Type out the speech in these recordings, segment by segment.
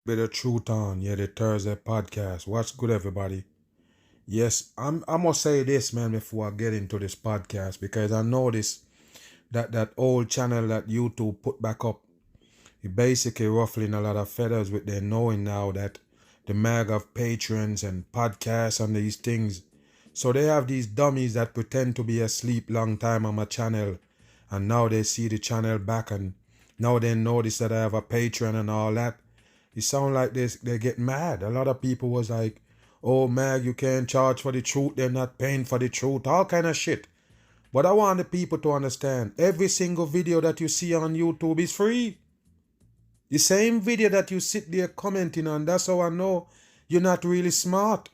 Bit of truth on, yeah, the Thursday podcast. What's good, everybody? Yes, I must say this, man, before I get into this podcast, because I noticed that old channel that YouTube put back up, it basically ruffling a lot of feathers with their knowing now that the mag of patrons and podcasts and these things. So they have these dummies that pretend to be asleep long time on my channel, and now they see the channel back, and now they notice that I have a patron and all that. It sound like they get mad. A lot of people was like, "Oh, Mag, you can't charge for the truth. They're not paying for the truth." All kind of shit. But I want the people to understand, every single video that you see on YouTube is free. The same video that you sit there commenting on, that's how I know you're not really smart.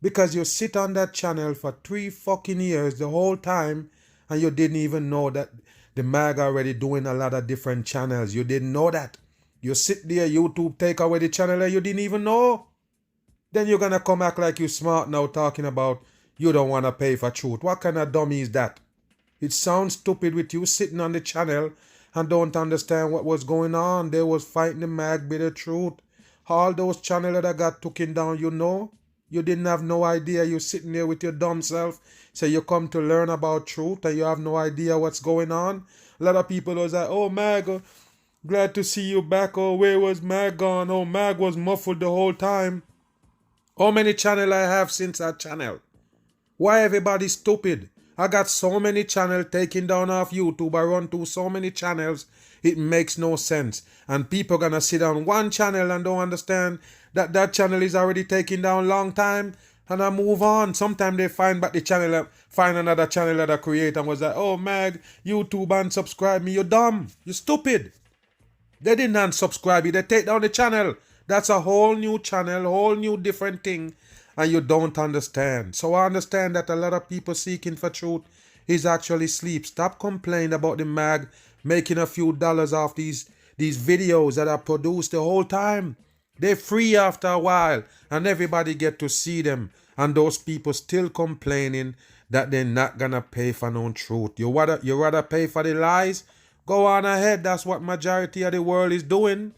Because you sit on that channel for 3 fucking years, the whole time, and you didn't even know that the mag already doing a lot of different channels. You didn't know that. You sit there, YouTube take away the channel and you didn't even know. Then you're gonna come act like you smart now talking about you don't wanna pay for truth. What kind of dummy is that? It sounds stupid with you sitting on the channel and don't understand what was going on. They was fighting the mag bit of truth. All those channels that I got taken down, you know. You didn't have no idea. You sitting there with your dumb self. Say you come to learn about truth and you have no idea what's going on. A lot of people was like, "Oh, Mag, glad to see you back." "Oh, where was Mag gone?" "Oh, Mag was muffled the whole time." How many channel I have since that channel? Why everybody stupid? I got so many channels taken down off YouTube. I run through so many channels. It makes no sense. And people gonna sit on one channel and don't understand that that channel is already taken down long time. And I move on. Sometimes they find back the channel, find another channel that I create and was like, "Oh, Mag, YouTube unsubscribe me." You're dumb. You're stupid. They didn't unsubscribe you. They take down the channel. That's a whole new channel, whole new different thing. And you don't understand. So I understand that a lot of people seeking for truth is actually sleep. Stop complaining about the mag making a few dollars off these videos that are produced the whole time. They're free after a while and everybody get to see them. And those people still complaining that they're not gonna pay for no truth. You rather pay for the lies? Go on ahead. That's what majority of the world is doing.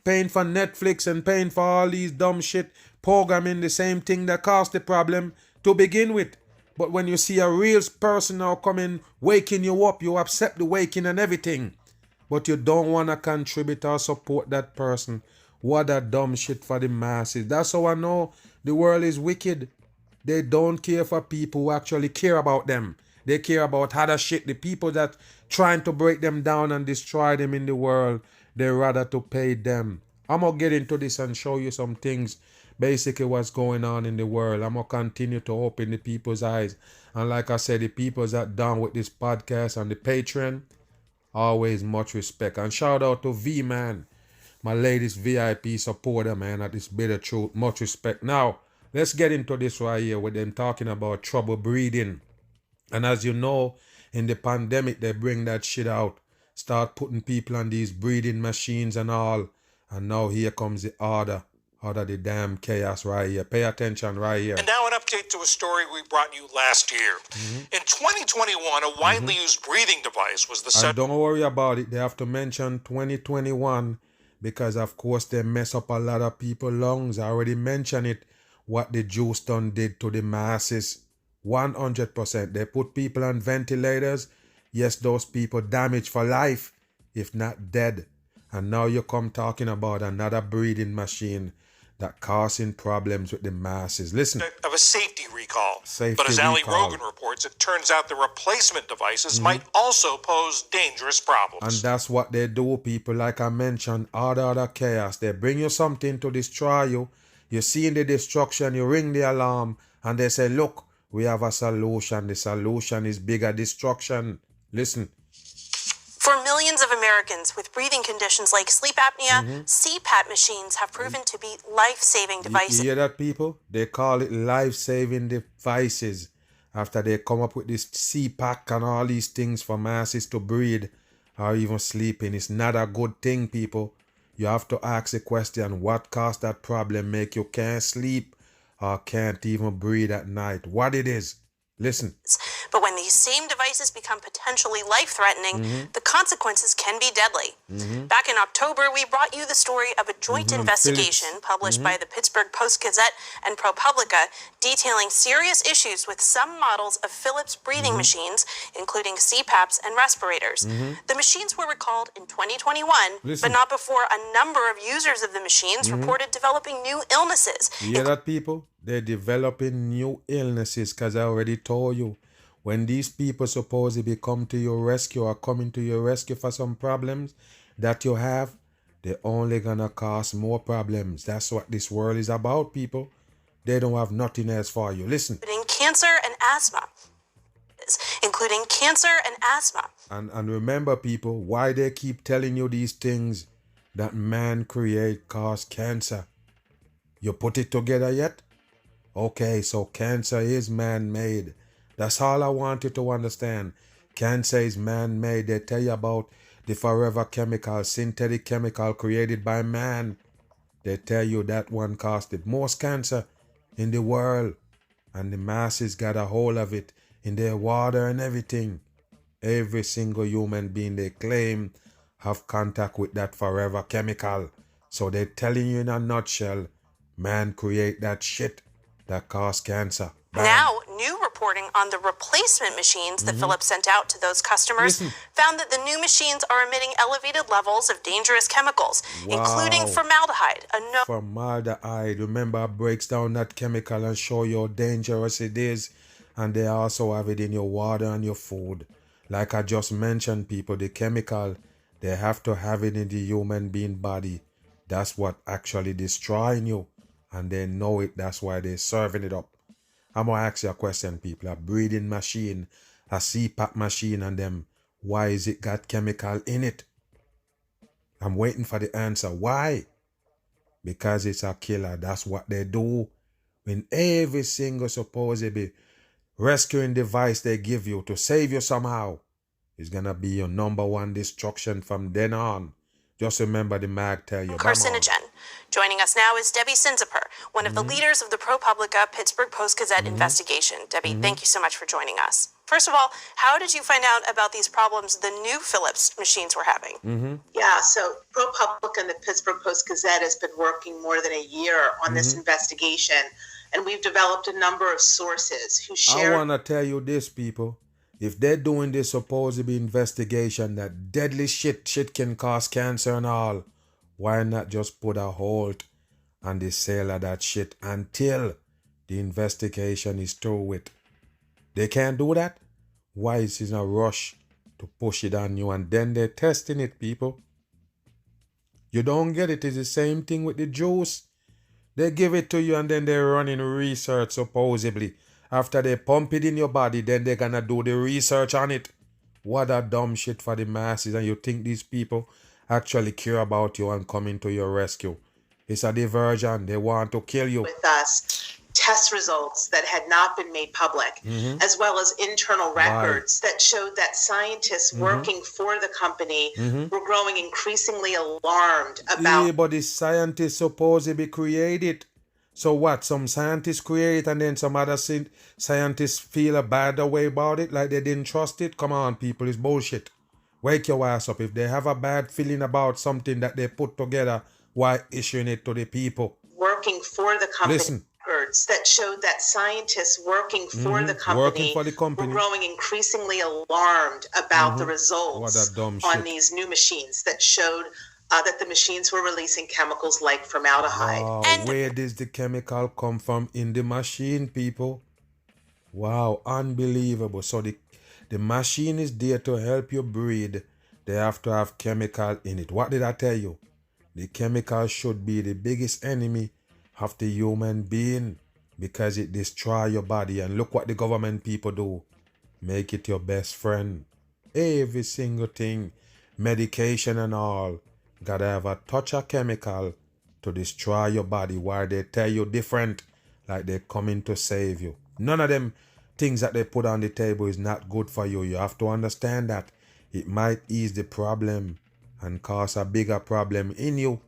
Paying for Netflix and paying for all these dumb shit, programming the same thing that caused the problem to begin with. But when you see a real person now coming, waking you up, you accept the waking and everything. But you don't want to contribute or support that person. What a dumb shit for the masses. That's how I know the world is wicked. They don't care for people who actually care about them. They care about other shit. The people that trying to break them down and destroy them in the world, they rather to pay them. I'm going to get into this and show you some things, basically what's going on in the world. I'm going to continue to open the people's eyes. And like I said, the people that down with this podcast and the Patreon, always much respect. And shout out to V, man, my latest VIP supporter, man, at this bit of truth. Much respect. Now, let's get into this right here with them talking about trouble breathing. And as you know, in the pandemic, they bring that shit out. Start putting people on these breathing machines and all. And now here comes the order. Order the damn chaos right here. Pay attention right here. And now an update to a story we brought you last year. In 2021, a widely used breathing device was the And don't worry about it. They have to mention 2021 because, of course, they mess up a lot of people's lungs. I already mentioned it, what the juice done did to the masses. 100%. They put people on ventilators. Yes, those people damaged for life, if not dead. And now you come talking about another breathing machine that causing problems with the masses. Listen. Of a safety recall. But as Ali Rogan reports, it turns out the replacement devices might also pose dangerous problems. And that's what they do, people. Like I mentioned, order chaos. They bring you something to destroy you. You see the destruction, you ring the alarm, and they say, "Look, we have a solution. The solution is bigger destruction." Listen. For millions of Americans with breathing conditions like sleep apnea, CPAP machines have proven to be life-saving devices. You hear that, people? They call it life-saving devices after they come up with this CPAP and all these things for masses to breathe or even sleeping. It's not a good thing, people. You have to ask the question, what caused that problem? Make you can't sleep or can't even breathe at night? What it is? Listen. But when these same devices become potentially life-threatening, the consequences can be deadly. Back in October, we brought you the story of a joint investigation published by the Pittsburgh Post-Gazette and ProPublica detailing serious issues with some models of Philips breathing machines, including CPAPs and respirators. The machines were recalled in 2021, but not before a number of users of the machines reported developing new illnesses. You hear that, people? They're developing new illnesses because I already told you. When these people supposedly come to your rescue or coming to your rescue for some problems that you have, they're only gonna cause more problems. That's what this world is about, people. They don't have nothing else for you. Listen. Cancer and asthma. Including cancer and asthma. And remember, people, why they keep telling you these things that man create cause cancer. You put it together yet? Okay, so cancer is man-made. That's all I want you to understand. Cancer is man-made. They tell you about the forever chemical, synthetic chemical created by man. They tell you that one caused the most cancer in the world. And the masses got a hold of it in their water and everything. Every single human being they claim have contact with that forever chemical. So they're telling you in a nutshell, man create that shit that cause cancer. Bam. Now, new reporting on the replacement machines that Philips sent out to those customers found that the new machines are emitting elevated levels of dangerous chemicals, including formaldehyde. Formaldehyde, remember, breaks down that chemical and show you how dangerous it is. And they also have it in your water and your food. Like I just mentioned, people, the chemical, they have to have it in the human being body. That's what actually destroying you. And they know it. That's why they're serving it up. I'm going to ask you a question, people. A breathing machine, a CPAP machine, and them, why is it got chemical in it? I'm waiting for the answer. Why? Because it's a killer. That's what they do. In every single supposedly rescuing device they give you to save you somehow is going to be your number one destruction from then on. Just remember the mag tell you. Carcinogen. Joining us now is Debbie Sinziper, one of the leaders of the ProPublica Pittsburgh Post-Gazette investigation. Debbie, thank you so much for joining us. First of all, how did you find out about these problems the new Philips machines were having? Yeah, so ProPublica and the Pittsburgh Post-Gazette has been working more than a year on this investigation, and we've developed a number of sources who share... I want to tell you this, people. If they're doing this supposed investigation that deadly shit can cause cancer and all, why not just put a halt on the sale of that shit until the investigation is through with? They can't do that? Why is it in a rush to push it on you and then they're testing it, people? You don't get it. It's the same thing with the juice. They give it to you and then they're running research supposedly. After they pump it in your body, then they're gonna do the research on it. What a dumb shit for the masses. And you think these people actually care about you and coming to your rescue? It's a diversion. They want to kill you. With us, test results that had not been made public, as well as internal records that showed that scientists working for the company were growing increasingly alarmed about... Yeah, but the scientists supposedly created. So what? Some scientists create it and then some other scientists feel a bad way about it, like they didn't trust it? Come on, people, it's bullshit. Wake your ass up. If they have a bad feeling about something that they put together, why issuing it to the people? Working for the company. Listen. Records that showed that scientists working for the company were growing increasingly alarmed about the results on these new machines that showed that the machines were releasing chemicals like formaldehyde. Wow, where does the chemical come from in the machine, people? Wow, unbelievable. So the machine is there to help you breathe. They have to have chemical in it. What did I tell you? The chemical should be the biggest enemy of the human being because it destroys your body. And look what the government people do. Make it your best friend. Every single thing, medication and all, gotta have a touch of chemical to destroy your body while they tell you different, like they're coming to save you. None of them things that they put on the table is not good for you. You have to understand that it might ease the problem and cause a bigger problem in you.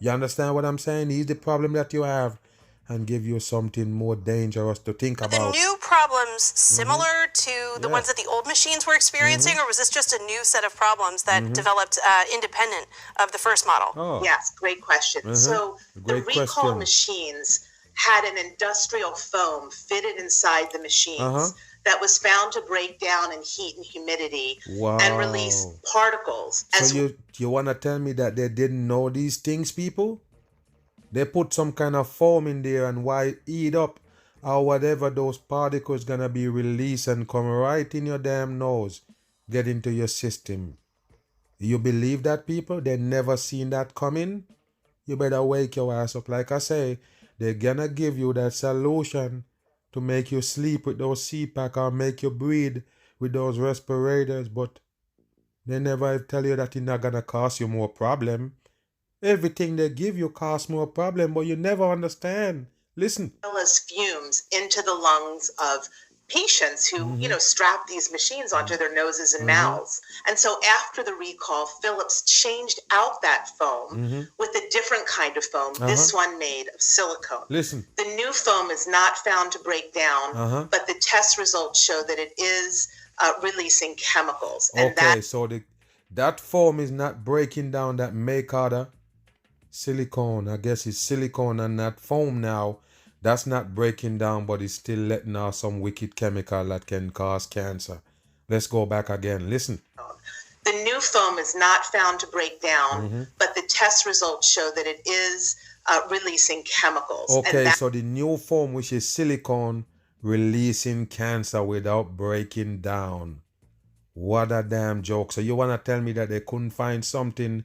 You understand what I'm saying? Ease the problem that you have and give you something more dangerous to think Were about. the new problems similar to the ones that the old machines were experiencing, or was this just a new set of problems that developed independent of the first model? Oh. Yes, great question. So the recall machines had an industrial foam fitted inside the machines that was found to break down in heat and humidity and release particles. So you want to tell me that they didn't know these things, people? They put some kind of foam in there, and why eat up or whatever those particles gonna be released and come right in your damn nose, get into your system. You believe that, people? They never seen that coming? You better wake your ass up. Like I say, they're gonna give you that solution to make you sleep with those CPAP or make you breathe with those respirators, but they never tell you that it's not gonna cause you more problem. Everything they give you costs more problem, but you never understand. Listen. As fumes into the lungs of patients who, strap these machines onto their noses and mouths. And so after the recall, Philips changed out that foam with a different kind of foam, this one made of silicone. Listen. The new foam is not found to break down, but the test results show that it is releasing chemicals. And so that foam is not breaking down that make other silicone. I guess it's silicone and not foam now. That's not breaking down, but it's still letting out some wicked chemical that can cause cancer. Let's go back again. Listen. The new foam is not found to break down, but the test results show that it is releasing chemicals. Okay, so the new foam, which is silicone, releasing cancer without breaking down. What a damn joke. So you want to tell me that they couldn't find something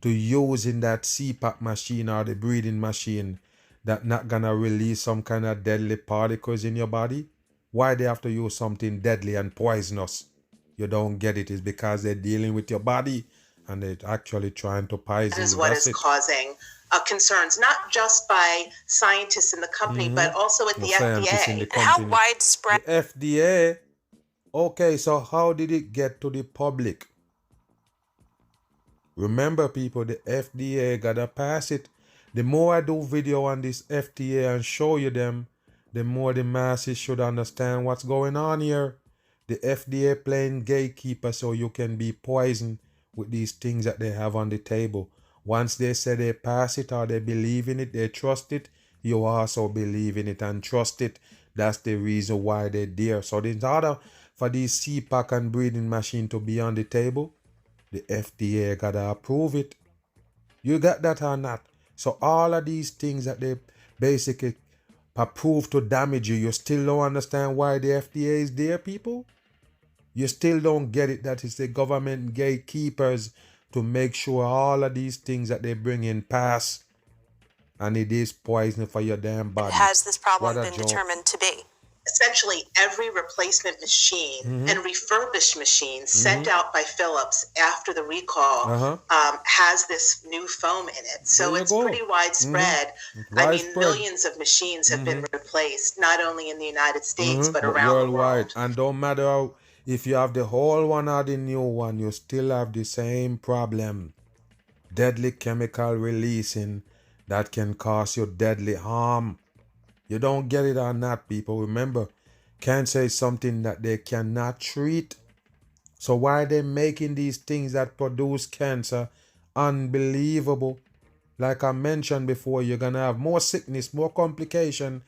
to use in that CPAP machine or the breathing machine that not gonna release some kind of deadly particles in your body? Why they have to use something deadly and poisonous? You don't get it. It's because they're dealing with your body and they're actually trying to poison you. That is what is causing concerns, not just by scientists in the company, but also at the FDA. And how widespread? The FDA? Okay, so how did it get to the public? Remember, people, the FDA gotta pass it. The more I do video on this FDA and show you them, the more the masses should understand what's going on here. The FDA playing gatekeeper so you can be poisoned with these things that they have on the table. Once they say they pass it or they believe in it, they trust it, you also believe in it and trust it. That's the reason why they're there. So in order for these CPAP and breathing machine to be on the table, the FDA gotta approve it. You got that or not? So all of these things that they basically approve to damage you, you still don't understand why the FDA is there, people? You still don't get it that it's the government gatekeepers to make sure all of these things that they bring in pass, and it is poison for your damn body. Has this problem been determined to be? Essentially, every replacement machine and refurbished machine sent out by Philips after the recall has this new foam in it. So it's pretty widespread. I mean, millions of machines have been replaced, not only in the United States, but around the world. And don't matter if you have the whole one or the new one, you still have the same problem. Deadly chemical releasing that can cause you deadly harm. You don't get it or not, people. Remember, cancer is something that they cannot treat. So why are they making these things that produce cancer unbelievable? Like I mentioned before, you're going to have more sickness, more complication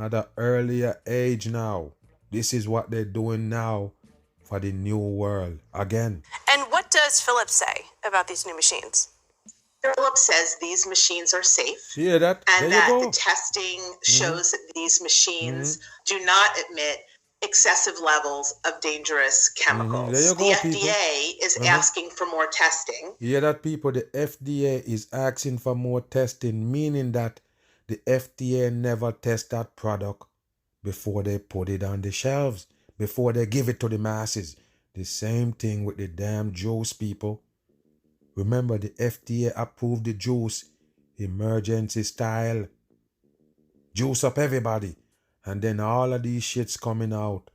at an earlier age now. This is what they're doing now for the new world. Again. And what does Philips say about these new machines? Philips says these machines are safe. Yeah, that. And that the testing shows that these machines do not emit excessive levels of dangerous chemicals. There you go, the FDA is asking for more testing. Yeah, that, people. The FDA is asking for more testing, meaning that the FDA never test that product before they put it on the shelves, before they give it to the masses. The same thing with the damn juice, people. Remember, the FDA approved the juice emergency style. Juice up everybody. And then all of these shits coming out.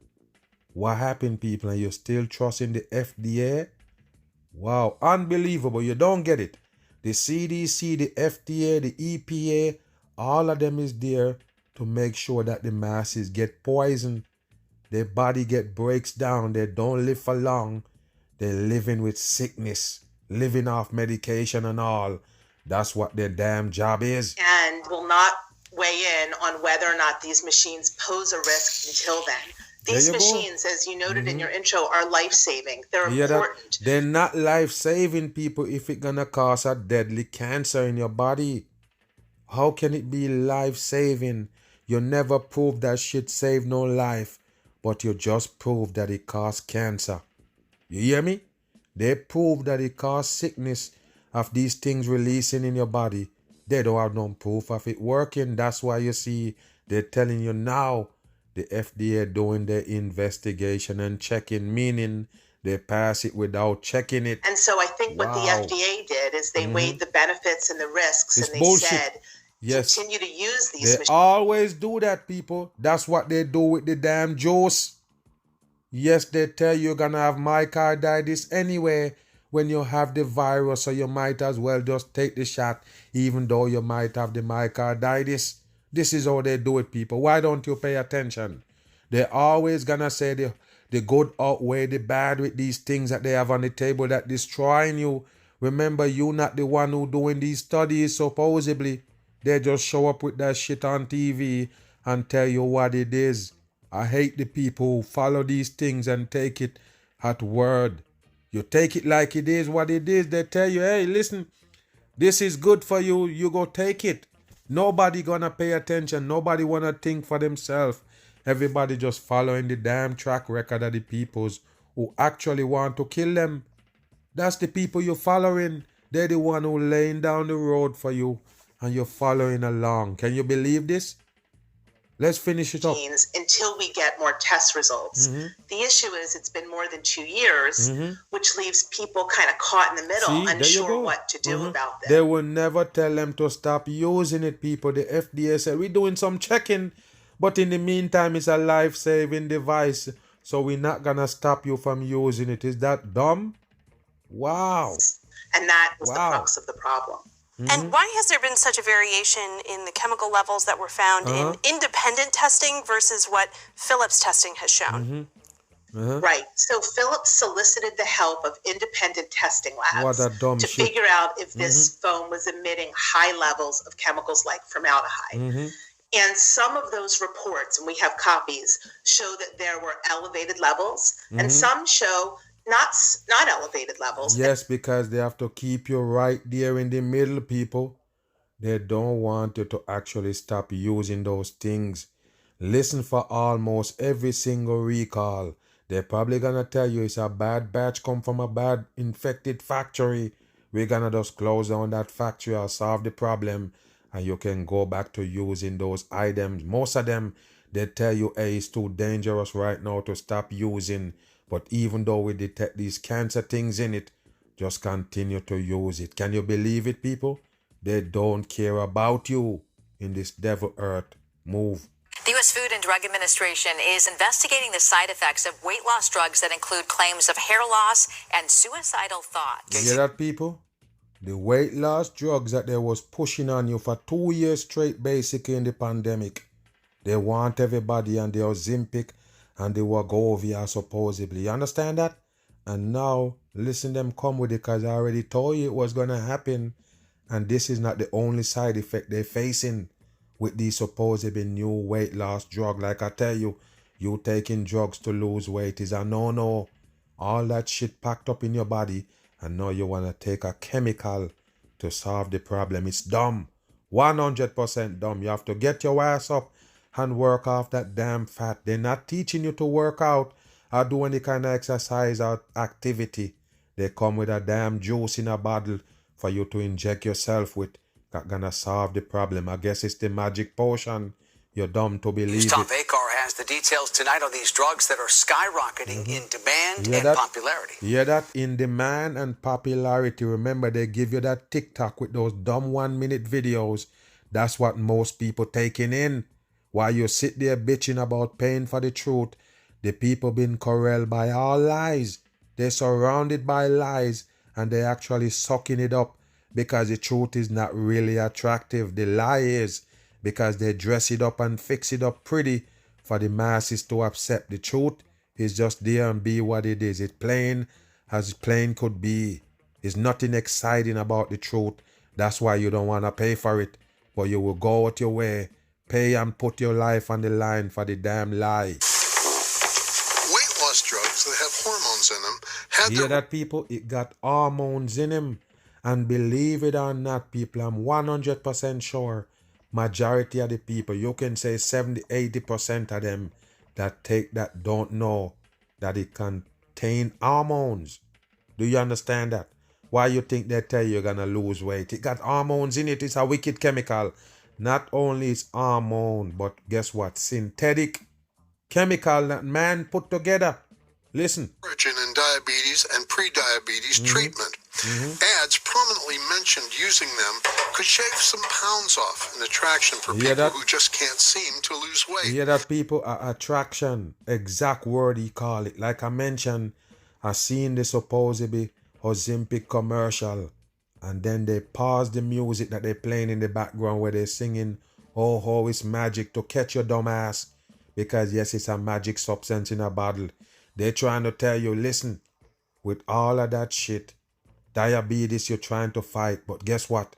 What happened, people? And you're still trusting the FDA? Wow, unbelievable. You don't get it. The CDC, the FDA, the EPA, All of them is there to make sure that the masses get poisoned. Their body breaks down. They don't live for long. They're living with sickness, living off medication and all. That's what their damn job is. And will not weigh in on whether or not these machines pose a risk until then. These machines, as you noted in your intro, are life-saving. They're important. They're not life-saving, people, if it's going to cause a deadly cancer in your body. How can it be life-saving? You never proved that shit saved no life, but you just proved that it caused cancer. You hear me? They proved that it caused sickness of these things releasing in your body. They don't have no proof of it working. That's why you see they're telling you now the FDA doing their investigation and checking, meaning they pass it without checking it. And so I think what the FDA did is they weighed the benefits and the risks, and they bullshit. said, yes, continue to use these machines. They always do that, people. That's what they do with the damn juice. Yes, they tell you you're going to have myocarditis anyway when you have the virus, so you might as well just take the shot, even though you might have the myocarditis. This is how they do it, people. Why don't you pay attention? They're always going to say the good outweigh the bad with these things that they have on the table that destroying you. Remember, you're not the one who doing these studies, supposedly. They just show up with that shit on TV and tell you what it is. I hate the people who follow these things and take it at word. You take it like it is what it is. They tell you, hey, listen, this is good for you. You go take it. Nobody gonna pay attention. Nobody wanna think for themselves. Everybody just following the damn track record of the peoples who actually want to kill them. That's the people you're following. They're the one who laying down the road for you and you're following along. Can you believe this? Let's finish it up. Until we get more test results. The issue is it's been more than 2 years, which leaves people kind of caught in the middle, unsure what to do about this. They will never tell them to stop using it, people. The FDA said, we're doing some checking, but in the meantime, it's a life-saving device, so we're not going to stop you from using it. Is that dumb? Wow. And that was the crux of the problem. And why has there been such a variation in the chemical levels that were found in independent testing versus what Philips testing has shown? Right. So Philips solicited the help of independent testing labs to figure out if this foam was emitting high levels of chemicals like formaldehyde. And some of those reports, and we have copies, show that there were elevated levels, and some show not elevated levels. Yes, because they have to keep you right there in the middle, people. They don't want you to actually stop using those things. Listen, for almost every single recall, they're probably gonna tell you it's a bad batch come from a bad infected factory. We're gonna just close down that factory or solve the problem, and you can go back to using those items. Most of them, they tell you, hey, it's too dangerous right now to stop using. But even though we detect these cancer things in it, just continue to use it. Can you believe it, people? They don't care about you in this devil earth. Move. The U.S. Food and Drug Administration is investigating the side effects of weight loss drugs that include claims of hair loss and suicidal thoughts. You hear that, people? The weight loss drugs that they was pushing on you for 2 years straight, basically in the pandemic. They want everybody on the Ozempic and the Wegovy, supposedly. You understand that? And now, listen them come with it, because I already told you it was going to happen. And this is not the only side effect they're facing with these supposedly new weight loss drug. Like I tell you, you taking drugs to lose weight is a no-no. All that shit packed up in your body, and now you want to take a chemical to solve the problem. It's dumb. 100% dumb. You have to get your ass up and work off that damn fat. They're not teaching you to work out or do any kind of exercise or activity. They come with a damn juice in a bottle for you to inject yourself with. Not gonna solve the problem. I guess it's the magic potion. You're dumb to believe Tom it. Vakar has the details tonight on these drugs that are skyrocketing in demand and popularity. Yeah, that in demand and popularity. Remember, they give you that TikTok with those dumb 1-minute videos. That's what most people taking in. While you sit there bitching about paying for the truth, the people been corralled by all lies. They're surrounded by lies, and they're actually sucking it up because the truth is not really attractive. The lie is because they dress it up and fix it up pretty for the masses to accept. The truth is just there and be what it is. It's plain as plain could be. There's nothing exciting about the truth. That's why you don't want to pay for it. But you will go out your way, pay and put your life on the line for the damn lie. Weight loss drugs that have hormones in them have hear that, people? It got hormones in them. And believe it or not, people, I'm 100% sure majority of the people, you can say 70-80% of them that take that don't know that it contain hormones. Do you understand that? Why you think they tell you you're gonna lose weight? It got hormones in it. It's a wicked chemical. Not only is hormone, but guess what? Synthetic chemical that man put together. Listen. Origin in diabetes and pre-diabetes treatment. Ads prominently mentioned using them could shave some pounds off, an attraction for people who just can't seem to lose weight. You hear that, people? Attraction. Exact word he call it. Like I mentioned, I seen the supposedly Ozempic commercial, and then they pause the music that they're playing in the background where they're singing, oh, it's magic to catch your dumb ass. Because yes, it's a magic substance in a bottle. They're trying to tell you, listen, with all of that shit, diabetes you're trying to fight, but guess what?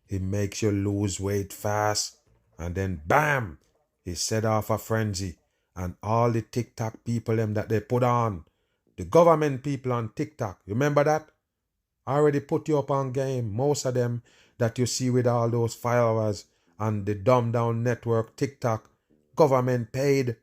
It makes you lose weight fast. And then bam, it set off a frenzy. And all the TikTok people them that they put on, the government people on TikTok, remember that? I already put you up on game. Most of them that you see with all those followers on the dumbed down network, TikTok, government paid.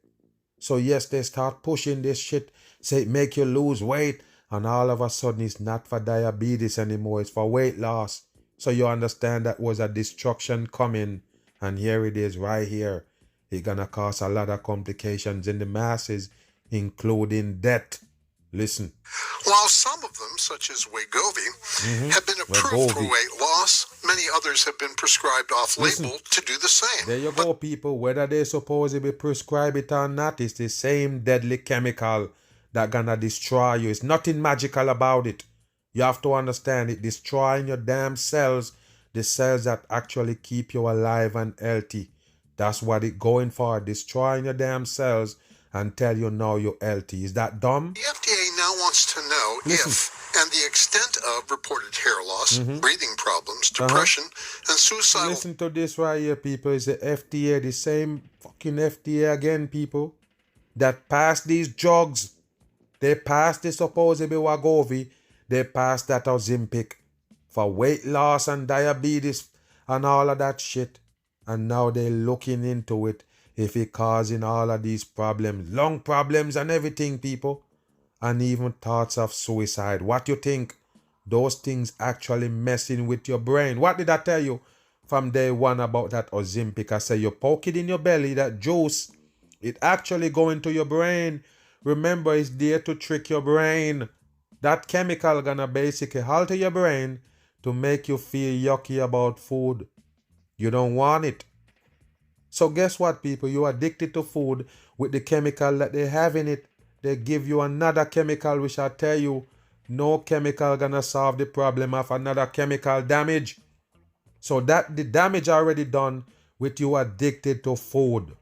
So yes, they start pushing this shit, say it make you lose weight, and all of a sudden it's not for diabetes anymore, it's for weight loss. So you understand that was a destruction coming, and here it is right here. It's gonna cause a lot of complications in the masses, including death. Listen. While some of them, such as Wegovy, have been approved for weight loss, many others have been prescribed off-label to do the same. There you go, people. Whether they supposedly prescribe it or not, it's the same deadly chemical that gonna destroy you. It's nothing magical about it. You have to understand it. Destroying your damn cells, the cells that actually keep you alive and healthy. That's what it going for. Destroying your damn cells and tell you now you're healthy. Is that dumb? The FDA now wants to know if and the extent of reported hair loss, breathing problems, depression, and suicidal... Listen to this right here, people. It's the FDA, the same fucking FDA again, people, that passed these drugs. They passed the supposedly Wegovy. They passed that Ozempic for weight loss and diabetes and all of that shit. And now they're looking into it. If it causing all of these problems, lung problems and everything, people, and even thoughts of suicide. What you think? Those things actually messing with your brain. What did I tell you from day one about that Ozempic? I said you poke it in your belly, that juice, it actually go into your brain. Remember, it's there to trick your brain. That chemical gonna basically alter your brain to make you feel yucky about food. You don't want it. So guess what, people? You're addicted to food with the chemical that they have in it. They give you another chemical, which I tell you, no chemical gonna solve the problem of another chemical damage. So that the damage already done with you addicted to food.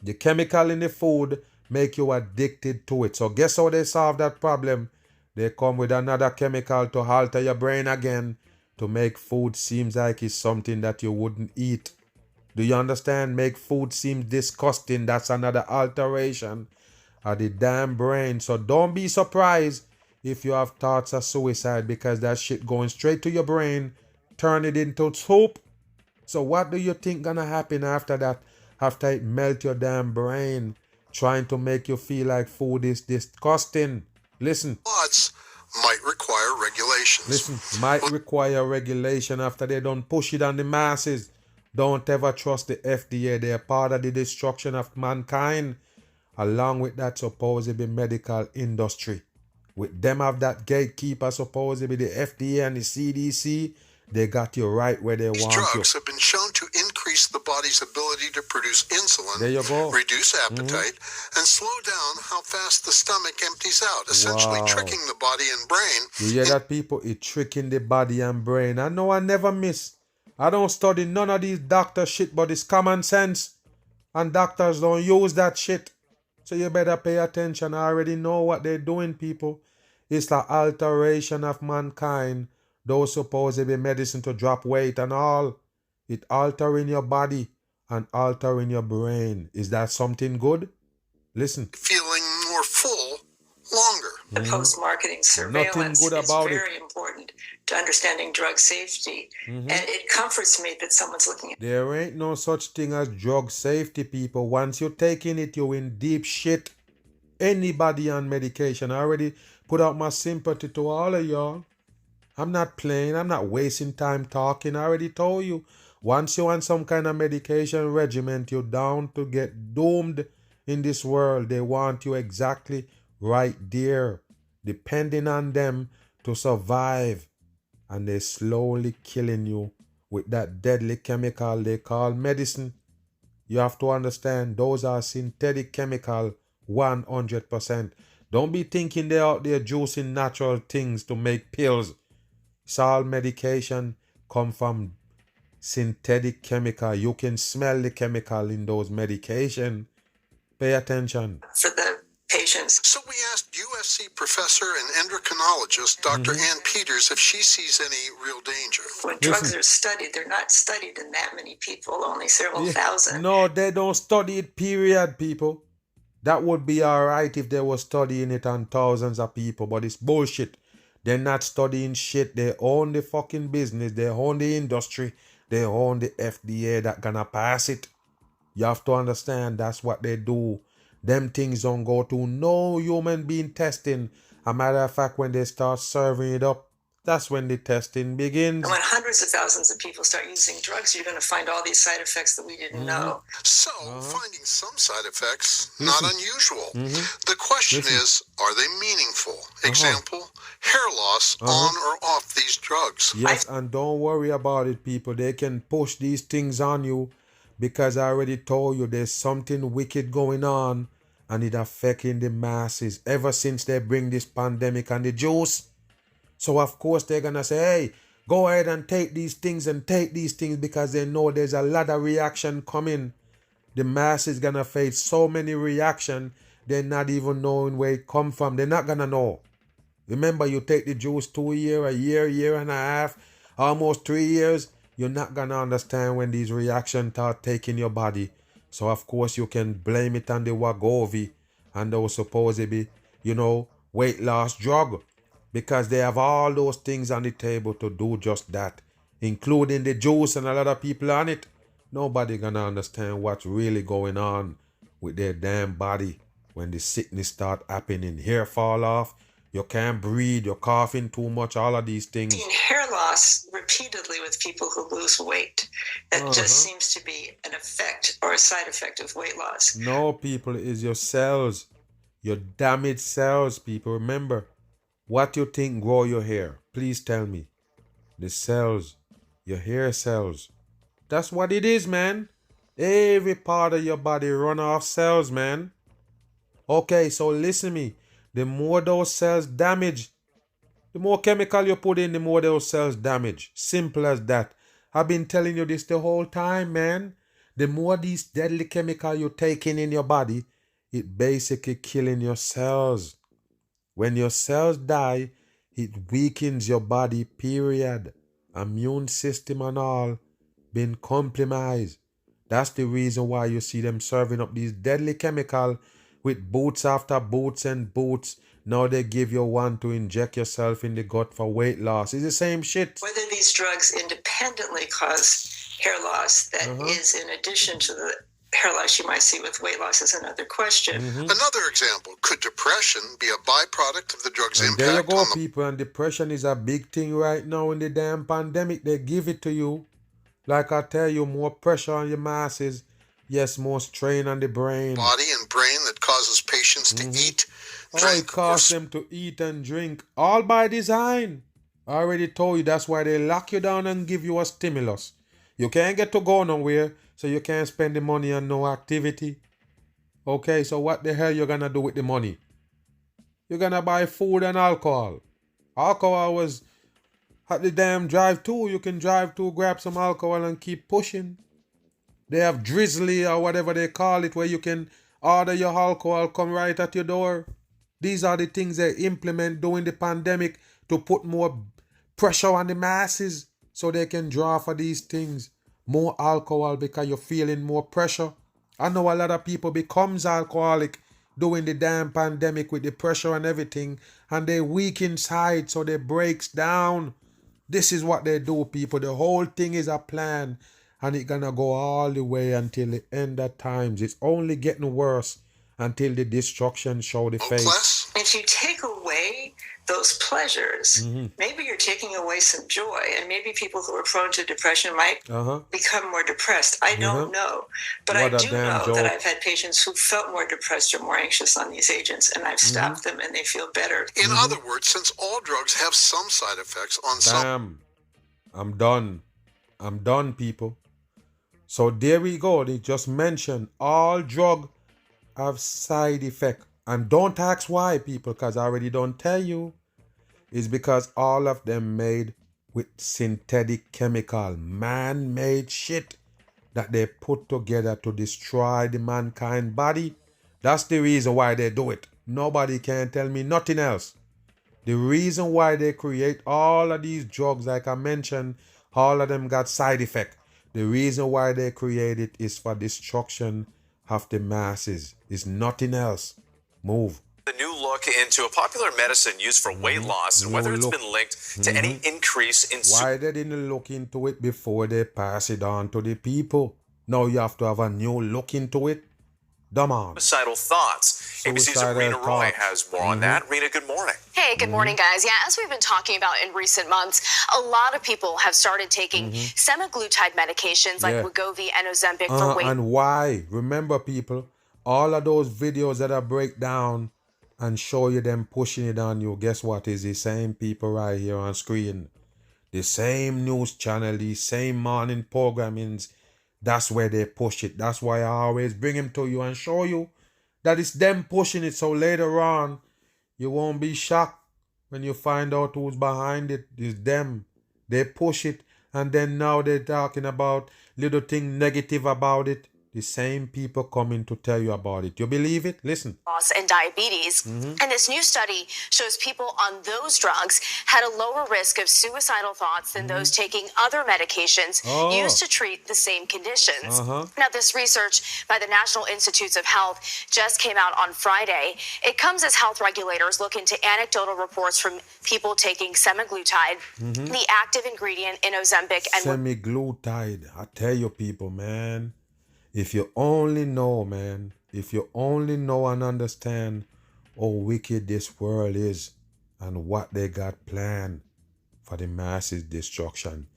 The chemical in the food make you addicted to it. So guess how they solve that problem? They come with another chemical to alter your brain again to make food seems like it's something that you wouldn't eat. Do you understand? Make food seem disgusting. That's another alteration of the damn brain. So don't be surprised if you have thoughts of suicide, because that shit going straight to your brain, turn it into soup. So what do you think gonna happen after that? After it melt your damn brain, trying to make you feel like food is disgusting. Listen. Lots might require regulations. Listen, might require regulation after they don't push it on the masses. Don't ever trust the FDA. They are part of the destruction of mankind. Along with that supposedly medical industry. With them of that gatekeeper, supposedly the FDA and the CDC, they got you right where they want you. These drugs have been shown to increase the body's ability to produce insulin, there you go, reduce appetite, and slow down how fast the stomach empties out, essentially tricking the body and brain. You hear that, people? It tricking the body and brain. I know I never miss I don't study none of these doctor shit, but it's common sense. And doctors don't use that shit. So you better pay attention. I already know what they're doing, people. It's the alteration of mankind. Those supposed to be medicine to drop weight and all. It altering your body and altering your brain. Is that something good? Listen. Feeling more full longer. The post-marketing surveillance is very important to understanding drug safety. And it comforts me that someone's looking at it. There ain't no such thing as drug safety, people. Once you're taking it, you're in deep shit. Anybody on medication, I already put out my sympathy to all of y'all. I'm not playing. I'm not wasting time talking. I already told you. Once you're on some kind of medication regimen, you're down to get doomed in this world. They want you exactly right there, depending on them to survive. And they're slowly killing you with that deadly chemical they call medicine. You have to understand, those are synthetic chemical, 100%. Don't be thinking they're out there juicing natural things to make pills. It's all medication come from synthetic chemical. You can smell the chemical in those medication. Pay attention. For the patients. So we asked USC professor and endocrinologist Dr. Ann Peters if she sees any real danger. When drugs are studied, they're not studied in that many people, only several thousand. No, they don't study it, period, people. That would be alright if they were studying it on thousands of people, but it's bullshit. They're not studying shit. They own the fucking business. They own the industry. They own the FDA that gonna pass it. You have to understand that's what they do. Them things don't go to no human being testing. A matter of fact, when they start serving it up, that's when the testing begins. And when hundreds of thousands of people start using drugs, you're going to find all these side effects that we didn't know. So, finding some side effects, not unusual. The question is, are they meaningful? Example, hair loss on or off these drugs. Yes, and don't worry about it, people. They can push these things on you because I already told you there's something wicked going on and it affecting the masses ever since they bring this pandemic and the juice. So of course they're gonna say, hey, go ahead and take these things because they know there's a lot of reaction coming. The mass is gonna face so many reaction, they're not even knowing where it come from. They're not gonna know. Remember, you take the juice 2 years, a year and a half, almost 3 years, you're not gonna understand when these reactions start taking your body. So of course you can blame it on the Wegovy and those supposedly, weight loss drug. Because they have all those things on the table to do just that, including the juice and a lot of people on it. Nobody gonna understand what's really going on with their damn body when the sickness start happening. Hair fall off, you can't breathe, you're coughing too much, all of these things. Hair loss repeatedly with people who lose weight. That just seems to be an effect or a side effect of weight loss. No, people, it's your cells, your damaged cells, people. Remember, what you think grow your hair? Please tell me. The cells, your hair cells. That's what it is, man. Every part of your body run off cells, man. Okay, so listen to me. The more those cells damage, the more chemical you put in, the more those cells damage. Simple as that. I've been telling you this the whole time, man. The more these deadly chemicals you're taking in your body, it basically killing your cells. When your cells die, it weakens your body, period. Immune system and all been compromised. That's the reason why you see them serving up these deadly chemical with boots after boots and boots. Now they give you one to inject yourself in the gut for weight loss. It's the same shit. Whether these drugs independently cause hair loss, that is in addition to the hair loss you might see with weight loss, is another question. Another example, could depression be a byproduct of the drug's impact? There you go, people. And depression is a big thing right now in the damn pandemic. They give it to you. Like I tell you, more pressure on your masses. Yes, more strain on the brain. Body and brain that causes patients to eat, drink. It causes them to eat and drink. All by design. I already told you that's why they lock you down and give you a stimulus. You can't get to go nowhere, so you can't spend the money on no activity. Okay, so what the hell you gonna do with the money? You're gonna buy food and alcohol. Alcohol was At the damn drive-thru, you can drive to, grab some alcohol and keep pushing. They have Drizzly or whatever they call it, where you can order your alcohol, come right at your door. These are the things they implement during the pandemic to put more pressure on the masses so they can draw for these things. More alcohol because you're feeling more pressure. I know a lot of people becomes alcoholic during the damn pandemic with the pressure and everything, and they weak inside, so they breaks down. This is what they do, people. The whole thing is a plan, and it's gonna go all the way until the end of times. It's only getting worse until the destruction show the face. If you take away those pleasures, maybe you're taking away some joy, and maybe people who are prone to depression might become more depressed. I don't know, but I do know that I've had patients who felt more depressed or more anxious on these agents, and I've stopped them and they feel better. In other words, since all drugs have some side effects on some... I'm done, people. So there we go. They just mentioned all drug have side effect. And don't ask why, people, because I already don't tell you. It's because all of them made with synthetic chemical, man-made shit that they put together to destroy the mankind body. That's the reason why they do it. Nobody can tell me nothing else. The reason why they create all of these drugs, like I mentioned, all of them got side effect. The reason why they create it is for destruction of the masses. It's nothing else. Move. The new look into a popular medicine used for weight loss and whether it's been linked to any increase in... Why they didn't look into it before they pass it on to the people? Now you have to have a new look into it. Dumb on. Suicidal thoughts. ABC's Rena Roy has more on that. Rena, good morning. Hey, good morning, guys. Yeah, as we've been talking about in recent months, a lot of people have started taking semaglutide medications like Wegovy and Ozempic for weight. And why? Remember, people, all of those videos that I break down and show you them pushing it on you, guess what? Is the same people right here on screen. The same news channel, the same morning programmings. That's where they push it. That's why I always bring them to you and show you that it's them pushing it. So later on, you won't be shocked when you find out who's behind it. It's them. They push it. And then now they're talking about little thing negative about it. The same people coming to tell you about it. You believe it? Listen. Loss and diabetes. And this new study shows people on those drugs had a lower risk of suicidal thoughts than those taking other medications used to treat the same conditions. Now, this research by the National Institutes of Health just came out on Friday. It comes as health regulators look into anecdotal reports from people taking semaglutide, the active ingredient in Ozempic. And semaglutide. I tell you, people, man. If you only know, man, if you only know and understand how wicked this world is and what they got planned for the masses' destruction.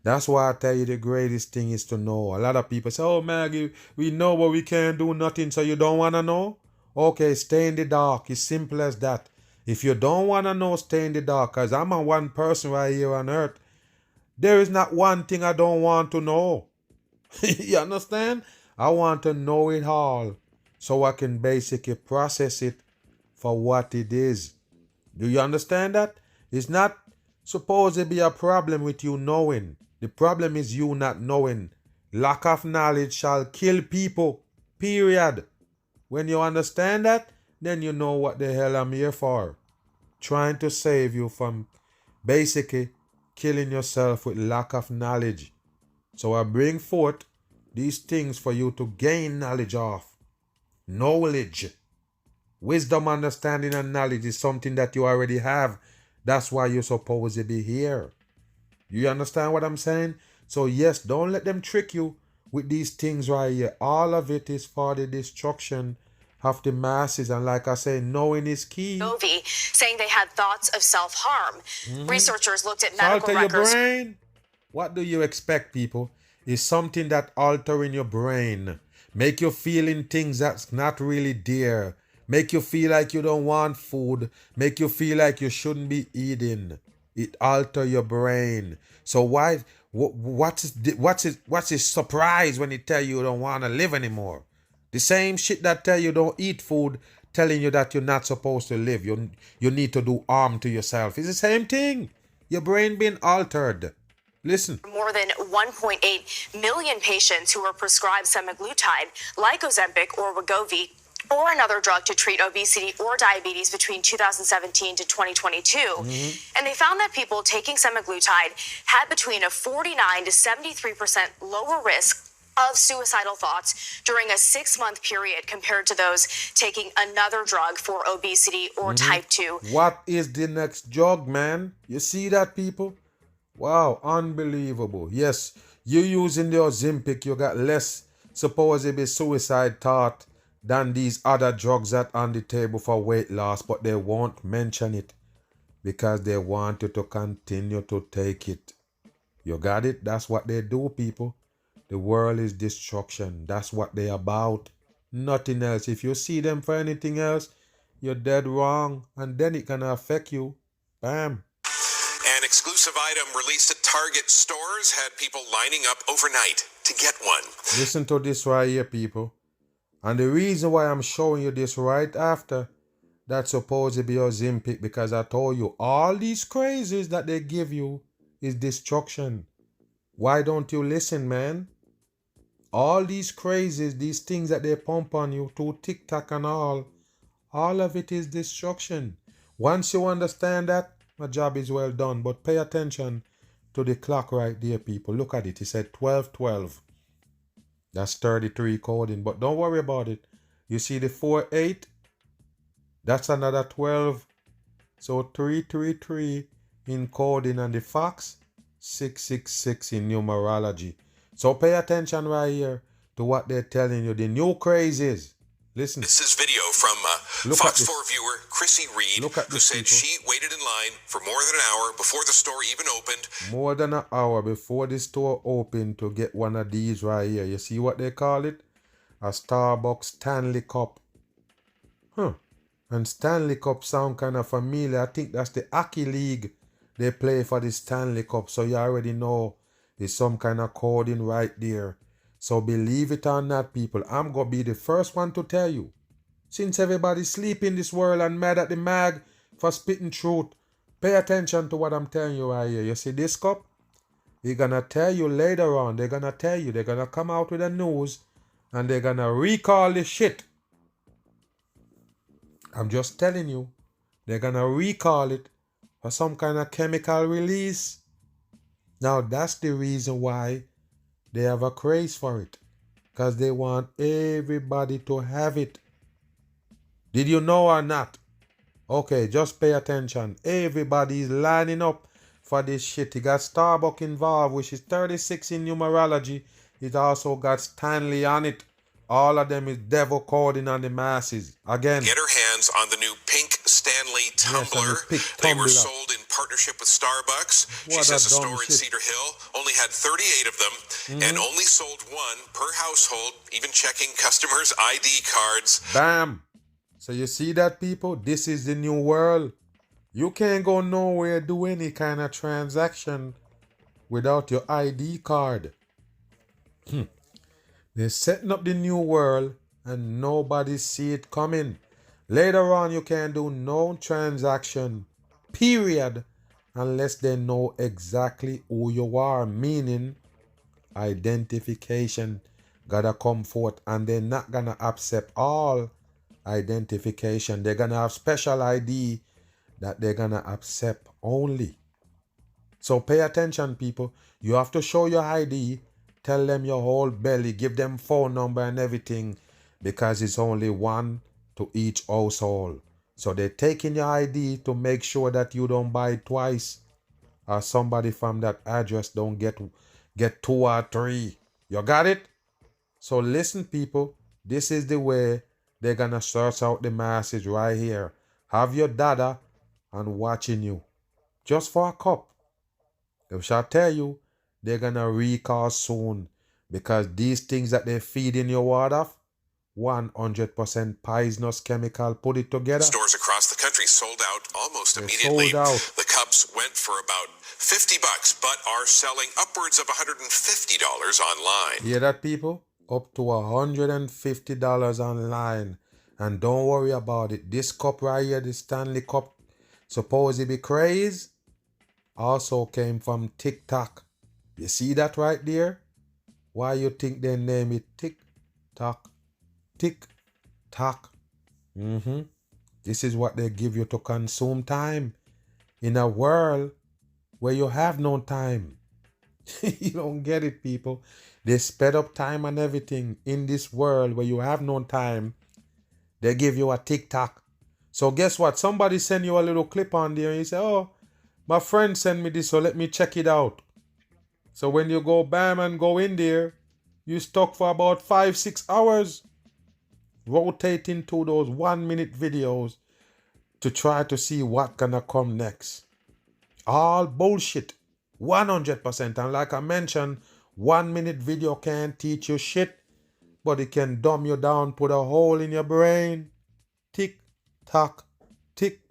That's why I tell you the greatest thing is to know. A lot of people say, oh, Maggie, we know but we can't do nothing, so you don't want to know? Okay, stay in the dark. It's simple as that. If you don't want to know, stay in the dark, because I'm a one person right here on earth. There is not one thing I don't want to know. You understand? I want to know it all so I can basically process it for what it is. Do you understand that? It's not supposed to be a problem with you knowing. The problem is you not knowing. Lack of knowledge shall kill people. Period. When you understand that, then you know what the hell I'm here for. Trying to save you from basically killing yourself with lack of knowledge. So I bring forth these things for you to gain knowledge of. Knowledge. Wisdom, understanding, and knowledge is something that you already have. That's why you're supposed to be here. You understand what I'm saying? So yes, don't let them trick you with these things right here. All of it is for the destruction of the masses. And like I say, knowing is key. Wegovy, saying they had thoughts of self-harm. Researchers looked at medical records. Your brain. What do you expect, people? Is something that alter in your brain. Make you feeling things that's not really there. Make you feel like you don't want food. Make you feel like you shouldn't be eating. It alter your brain. So why? What's his surprise when it tell you don't want to live anymore? The same shit that tell you don't eat food, telling you that you're not supposed to live. You need to do harm to yourself. It's the same thing. Your brain been altered. Listen. More than 1.8 million patients who were prescribed semaglutide, like Ozempic or Wegovy, or another drug to treat obesity or diabetes between 2017 to 2022. And they found that people taking semaglutide had between a 49 to 73% lower risk of suicidal thoughts during a 6-month period compared to those taking another drug for obesity or type 2. What is the next drug, man? You see that, people? Wow, unbelievable. Yes, you using the Ozempic, you got less supposedly suicide thought than these other drugs that on the table for weight loss, but they won't mention it because they want you to continue to take it. You got it? That's what they do, people. The world is destruction. That's what they about. Nothing else. If you see them for anything else, you're dead wrong, and then it can affect you. Bam. An exclusive item released at Target stores had people lining up overnight to get one. Listen to this right here, people. And the reason why I'm showing you this right after that's supposed to be Ozempic, because I told you all these crazes that they give you is destruction. Why don't you listen, man? All these crazes, these things that they pump on you through TikTok and all of it is destruction. Once you understand that, my job is well done. But pay attention to the clock right there, people. Look at it. It said 12:12. That's 33 coding. But don't worry about it. You see the 4-8? That's another 12. So 333 in coding, and the Fox 666 in numerology. So pay attention right here to what they're telling you. The new crazes. Listen. This is video from Fox 4 viewer Chrissy Reed, who said she waited in line for more than an hour before the store even opened. More than an hour before the store opened to get one of these right here. You see what they call it? A Starbucks Stanley Cup. And Stanley Cup sound kind of familiar. I think that's the Hockey League they play for the Stanley Cup. So you already know there's some kind of coding right there. So believe it or not, people, I'm going to be the first one to tell you. Since everybody's sleeping in this world and mad at the mag for spitting truth, pay attention to what I'm telling you right here. You see this cup? They're going to tell you later on. They're going to tell you. They're going to come out with the news and they're going to recall this shit. I'm just telling you. They're going to recall it for some kind of chemical release. Now, that's the reason why they have a craze for it. Because they want everybody to have it. Did you know or not? Okay, just pay attention. Everybody is lining up for this shit. You got Starbucks involved, which is 36 in numerology. It also got Stanley on it. All of them is devil coding on the masses. Again. Get her hands on the new pink Stanley tumbler. Yes, they were sold in partnership with Starbucks. She says a store in Cedar Hill only had 38 of them and only sold one per household, even checking customers' ID cards. Bam. So you see that, people? This is the new world. You can't go nowhere, do any kind of transaction without your ID card. They're setting up the new world and nobody see it coming. Later on, you can't do no transaction, period, unless they know exactly who you are, meaning identification gotta come forth, and they're not gonna accept all identification. They're gonna have special ID that they're gonna accept only. So pay attention, people. You have to show your ID, tell them your whole belly, give them phone number and everything, because it's only one to each household. So they're taking your ID to make sure that you don't buy twice, or somebody from that address don't get 2 or 3. You got it? So listen, people, this is the way they're gonna search out the masses right here. Have your data and watching you. Just for a cup. They shall tell you they're gonna recall soon, because these things that they feed in your water, 100% poisonous chemical, put it together. Stores across the country sold out almost immediately. Sold out. The cups went for about $50, but are selling upwards of $150 online. Hear that, people? Up to $150 online. And don't worry about it. This cup right here, the Stanley Cup, supposed to be crazy. also came from TikTok. You see that right there? Why you think they name it TikTok? TikTok. This is what they give you to consume time in a world where you have no time. You don't get it, people. They sped up time and everything in this world where you have no time. They give you a TikTok. So guess what? Somebody send you a little clip on there and you say, oh, my friend sent me this, so let me check it out. So when you go bam and go in there, you stuck for about 5-6 hours rotating through those 1-minute videos to try to see what gonna come next. All bullshit. 100%. And like I mentioned, 1-minute video can't teach you shit, but it can dumb you down, put a hole in your brain. Tick, tock, tick.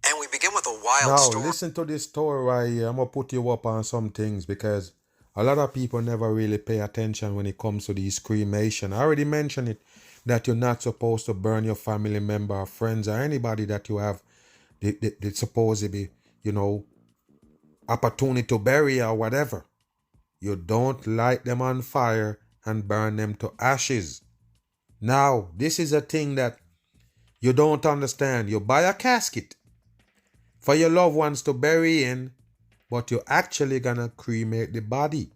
And we begin with a wild story. Now, listen to this story right here. I'm going to put you up on some things because a lot of people never really pay attention when it comes to these cremation. I already mentioned it, that you're not supposed to burn your family member or friends or anybody that you have that's supposed to be, opportunity to bury or whatever. You don't light them on fire and burn them to ashes. Now, this is a thing that you don't understand. You buy a casket for your loved ones to bury in, but you're actually gonna cremate the body.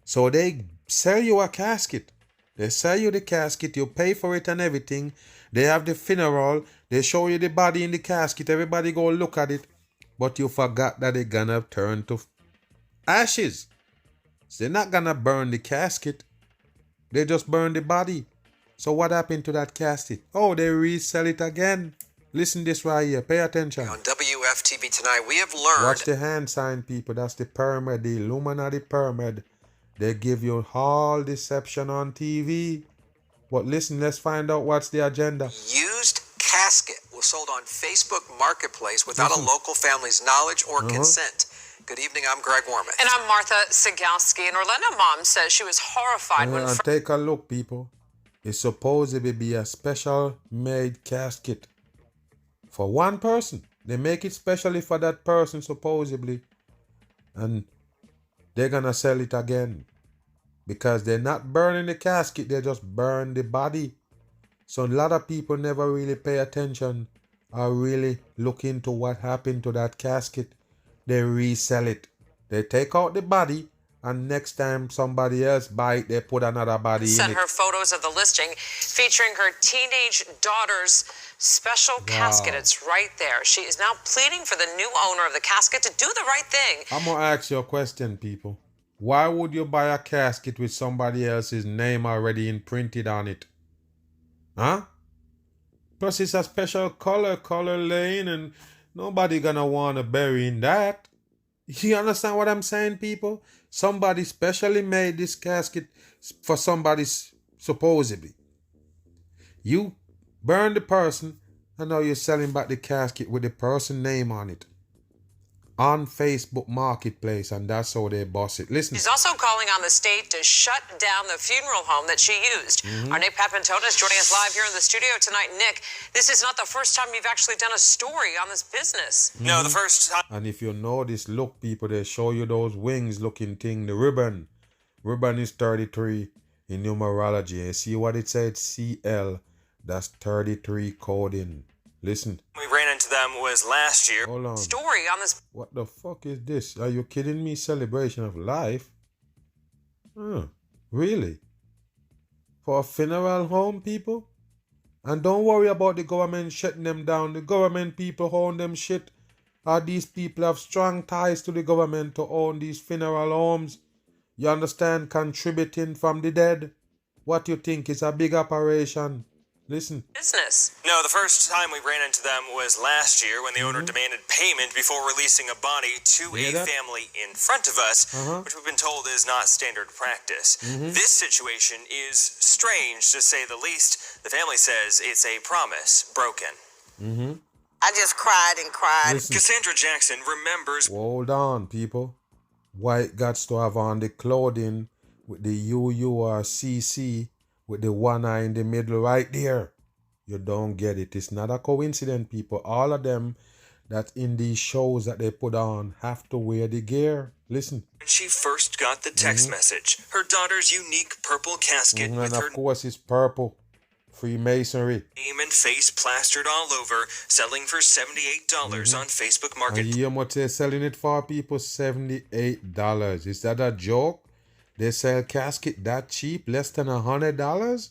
So they sell you a casket. They sell you the casket, you pay for it and everything. They have the funeral, they show you the body in the casket, everybody go look at it. But you forgot that they're gonna turn to ashes. So they're not gonna burn the casket. They just burn the body. So what happened to that casket? Oh, they resell it again. Listen this right here. Pay attention. On WFTV tonight, we have learned... Watch the hand sign, people. That's the pyramid, the Illuminati pyramid. They give you all deception on TV. But listen, let's find out what's the agenda. Used casket was sold on Facebook Marketplace without a local family's knowledge or consent. Good evening, I'm Greg Warman. And I'm Martha Sigalski. And Orlando mom says she was horrified when... And take a look, people. It's supposed to be a special made casket for one person. They make it specially for that person, supposedly. And they're going to sell it again. Because they're not burning the casket, they just burn the body. So a lot of people never really pay attention or really look into what happened to that casket. They resell it. They take out the body, and next time somebody else buy it, they put another body in it. Sent her photos of the listing featuring her teenage daughter's special casket. It's right there. She is now pleading for the new owner of the casket to do the right thing. I'm going to ask you a question, people. Why would you buy a casket with somebody else's name already imprinted on it? Huh? Plus it's a special color lane, and nobody gonna want to bury in that. You understand what I'm saying, people? Somebody specially made this casket for somebody supposedly. You burn the person, and now you're selling back the casket with the person's name on it. On Facebook Marketplace, and that's how they boss it. Listen. She's also calling on the state to shut down the funeral home that she used. Our Nick Papantona is joining us live here in the studio tonight. Nick, this is not the first time you've actually done a story on this business. No, the first time. And if you notice, look, people, they show you those wings looking thing, the ribbon. Ribbon is 33 in numerology. And see what it said? CL. That's 33 coding. Listen. We ran into them was last year. Hold on. Story on this. What the fuck is this? Are you kidding me? Celebration of life? Really? For a funeral home, people? And don't worry about the government shutting them down. The government people own them shit. Or these people have strong ties to the government to own these funeral homes. You understand? Contributing from the dead. What you think is a big operation? Listen. Business. No, the first time we ran into them was last year when the owner demanded payment before releasing a body to a family in front of us, which we've been told is not standard practice. This situation is strange, to say the least. The family says it's a promise broken. I just cried and cried. Listen. Cassandra Jackson remembers... Hold on, people. White gots to have on the clothing with the UU or CC with the one eye in the middle right there. You don't get it. It's not a coincidence, people. All of them, that in these shows that they put on have to wear the gear. Listen. When she first got the text message, her daughter's unique purple casket with and her of course it's purple. Freemasonry. name and face plastered all over, selling for $78 on Facebook And Marketplace. you hear what they're selling it for, people? $78. Is that a joke? They sell casket that cheap? Less than $100?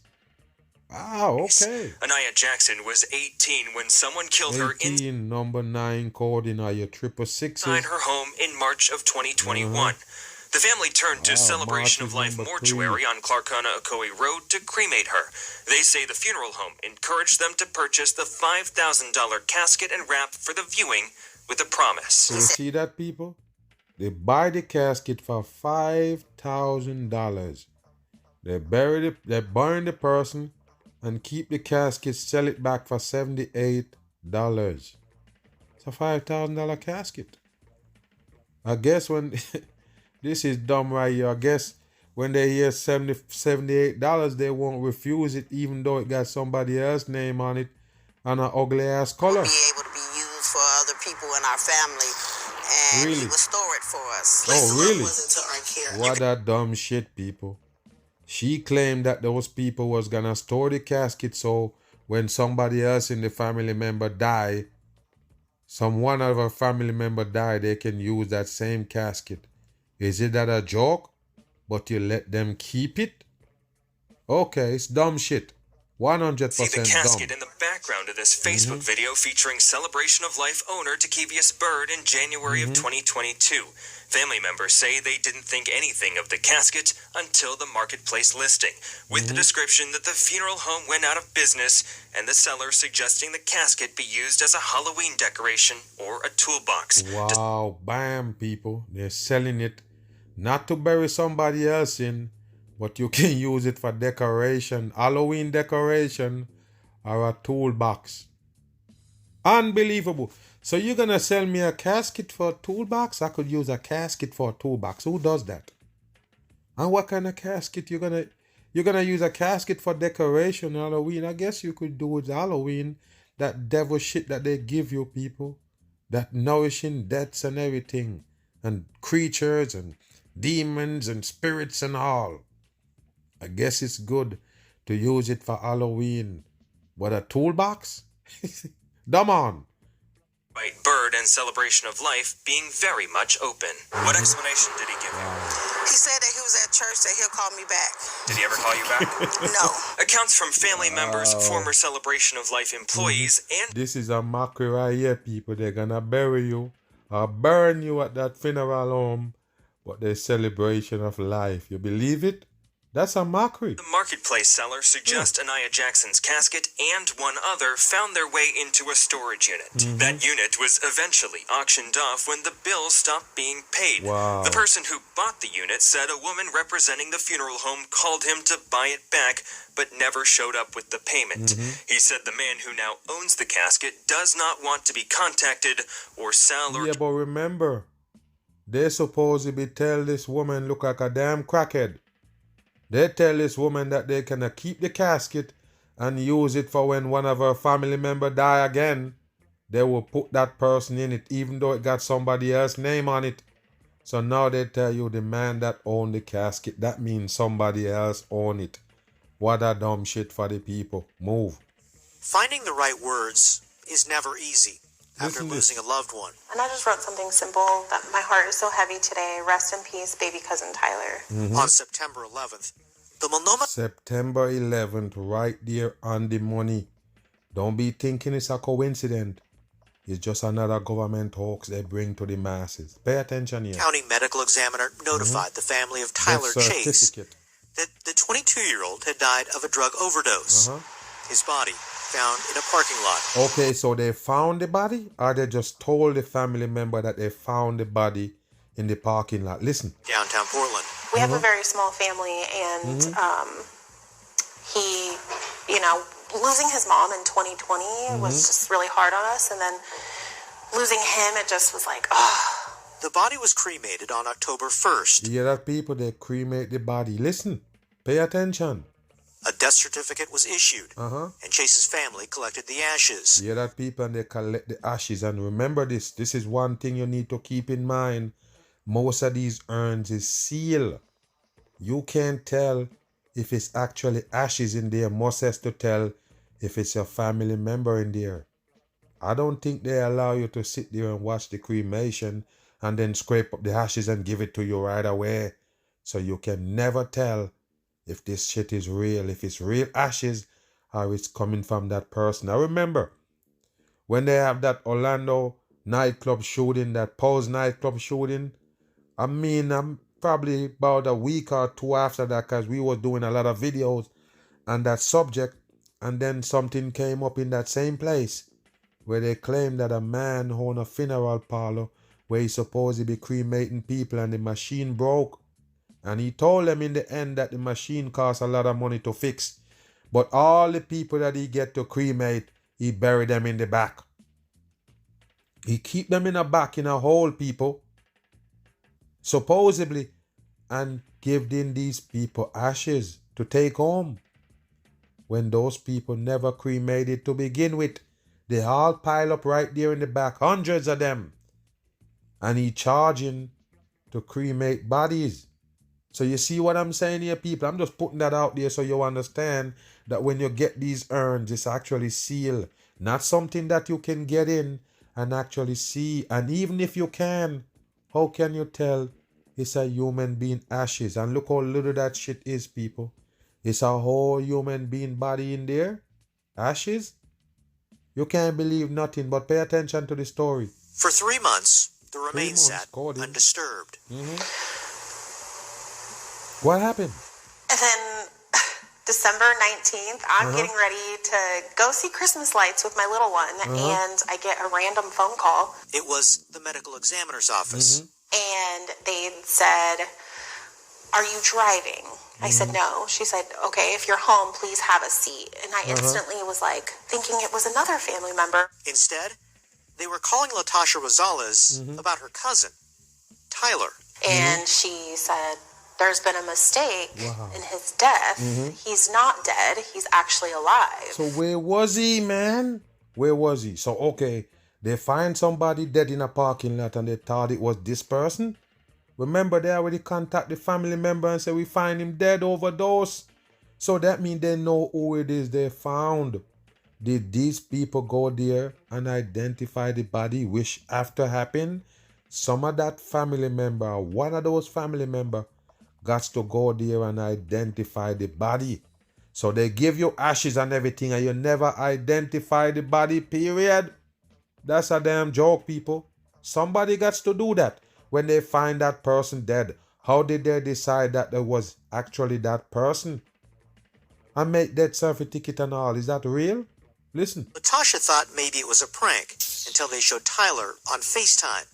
Ah, okay. Anaya Jackson was 18 when someone killed her 18, number 9 code in your 666. inside her home in March of 2021. The family turned to Celebration of Life Mortuary on Clarkona Ocoee Road to cremate her. They say the funeral home encouraged them to purchase the $5,000 casket and wrap for the viewing with a promise. So you see that, people? They buy the casket for $5,000. They burn the person and keep the casket, sell it back for $78. It's a $5,000 casket. I guess when this is dumb right here, I guess when they hear $78, they won't refuse it, even though it got somebody else's name on it and an ugly ass color. Be able to be used for other people in our family, and Really? he would store it for us. Oh, really? Wasn't to our care. What a dumb shit, people. She claimed that those people was gonna store the casket so when somebody else in the family member die, one of her family member die, they can use that same casket. Is it that a joke? But you let them keep it? Okay, it's dumb shit. 100% See the casket dumb. in the background of this Facebook video featuring Celebration of Life owner Takevius Bird in January of 2022. Family members say they didn't think anything of the casket until the marketplace listing, with the description that the funeral home went out of business and the seller suggesting the casket be used as a Halloween decoration or a toolbox. Wow, bam, people. They're selling it not to bury somebody else in, but you can use it for decoration, Halloween decoration, or a toolbox. Unbelievable. So you're going to sell me a casket for a toolbox? I could use a casket for a toolbox. Who does that? And what kind of casket you're gonna use a casket for decoration Halloween? I guess you could do it Halloween, that devil shit that they give you, people. That nourishing deaths and everything. And creatures and demons and spirits and all. I guess it's good to use it for Halloween. But a toolbox? Dumb on. By Bird and Celebration of Life being very much open. What explanation did he give you? He said that he was at church, that he'll call me back. Did he ever call you back? No. Accounts from family members, former Celebration of Life employees, and This is a mockery right here, people. They're gonna bury you or burn you at that funeral home, but the Celebration of Life. You believe it? That's a mockery. the marketplace seller suggests Anaya Jackson's casket and one other found their way into a storage unit. That unit was eventually auctioned off when the bills stopped being paid. Wow. The person who bought the unit said a woman representing the funeral home called him to buy it back, but never showed up with the payment. He said the man who now owns the casket does not want to be contacted or sell or Yeah, but remember, they supposedly tell this woman look like a damn crackhead. They tell this woman that they can keep the casket and use it for when one of her family member die again. They will put that person in it, even though it got somebody else's name on it. So now they tell you the man that owned the casket, that means somebody else own it. What a dumb shit for the people. Move. Finding the right words is never easy after losing a loved one. And I just wrote something simple that my heart is so heavy today. Rest in peace, baby cousin Tyler. On September 11th, the Multnomah September 11th, right there on the money. Don't be thinking it's a coincidence. It's just another government hoax they bring to the masses. Pay attention here. County medical examiner notified the family of Tyler Death Chase certificate. that the 22-year-old had died of a drug overdose. His body found in a parking lot. Okay, so they found the body, or they just told the family member that they found the body in the parking lot? Listen. Downtown Portland. We have a very small family, and he, losing his mom in 2020 was just really hard on us. And then losing him, it just was like, oh. The body was cremated on October 1st. You hear that, people? They cremate the body. Listen. Pay attention. A death certificate was issued, and Chase's family collected the ashes. Yeah, that people, and they collect the ashes. And remember this is one thing you need to keep in mind. Most of these urns is sealed. You can't tell if it's actually ashes in there. Most has to tell if it's a family member in there. I don't think they allow you to sit there and watch the cremation and then scrape up the ashes and give it to you right away. So you can never tell if this shit is real, if it's real ashes or it's coming from that person. I remember when they have that Orlando nightclub shooting, that Pulse nightclub shooting. I'm probably about a week or two after that, because we was doing a lot of videos on that subject, and then something came up in that same place where they claimed that a man owned a funeral parlor where he's supposed to be cremating people, and the machine broke. And he told them in the end that the machine costs a lot of money to fix. But all the people that he get to cremate, he buried them in the back. He keep them in the back in a hole, people, supposedly, and give in these people ashes to take home. When those people never cremated to begin with, they all pile up right there in the back, hundreds of them. And he charging to cremate bodies. So you see what I'm saying here, people? I'm just putting that out there so you understand that when you get these urns, it's actually sealed. Not something that you can get in and actually see. And even if you can, how can you tell it's a human being ashes? And look how little that shit is, people. It's a whole human being body in there. Ashes? You can't believe nothing, but pay attention to the story. For 3 months, the remains sat undisturbed. What happened? And then December 19th, I'm getting ready to go see Christmas lights with my little one, and I get a random phone call. It was the medical examiner's office. And they said, "Are you driving?" I said, "No." She said, "Okay, if you're home, please have a seat." And I instantly was like, thinking it was another family member. Instead, they were calling Latasha Rosales about her cousin, Tyler. And she said, "There's been a mistake in his death. He's not dead. He's actually alive." So where was he, man? Where was he? So, okay, they find somebody dead in a parking lot and they thought it was this person. Remember, they already contact the family member and say, "We find him dead, overdose." So that means they know who it is they found. Did these people go there and identify the body, which after happened, some of that family member, one of those family member, got to go there and identify the body. So they give you ashes and everything and you never identify the body, period. That's a damn joke, people. Somebody got to do that when they find that person dead. How did they decide that there was actually that person? And make death certificate and all. Is that real? Listen. Latasha thought maybe it was a prank until they showed Tyler on FaceTime.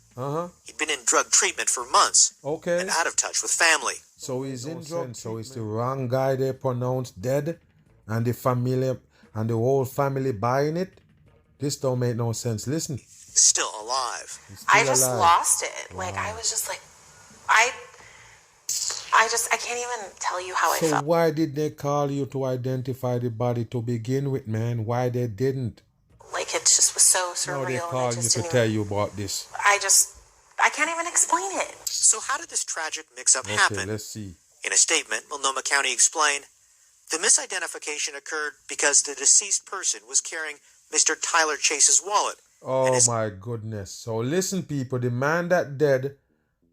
He'd been in drug treatment for months. Okay. And out of touch with family. So he's in drug. So it's the wrong guy they pronounced dead, and the family and the whole family buying it. This don't make no sense. Listen. Still alive. I just lost it. Like, I was just like, I can't even tell you how I felt. So why did they call you to identify the body to begin with, man? Why they didn't? Like, it just was so surreal. No, they called you to tell you about this. I can't even explain it. So how did this tragic mix-up happen? Let's see. In a statement, Multnomah County explained, the misidentification occurred because the deceased person was carrying Mr. Tyler Chase's wallet. Oh my goodness. So listen, people, the man that dead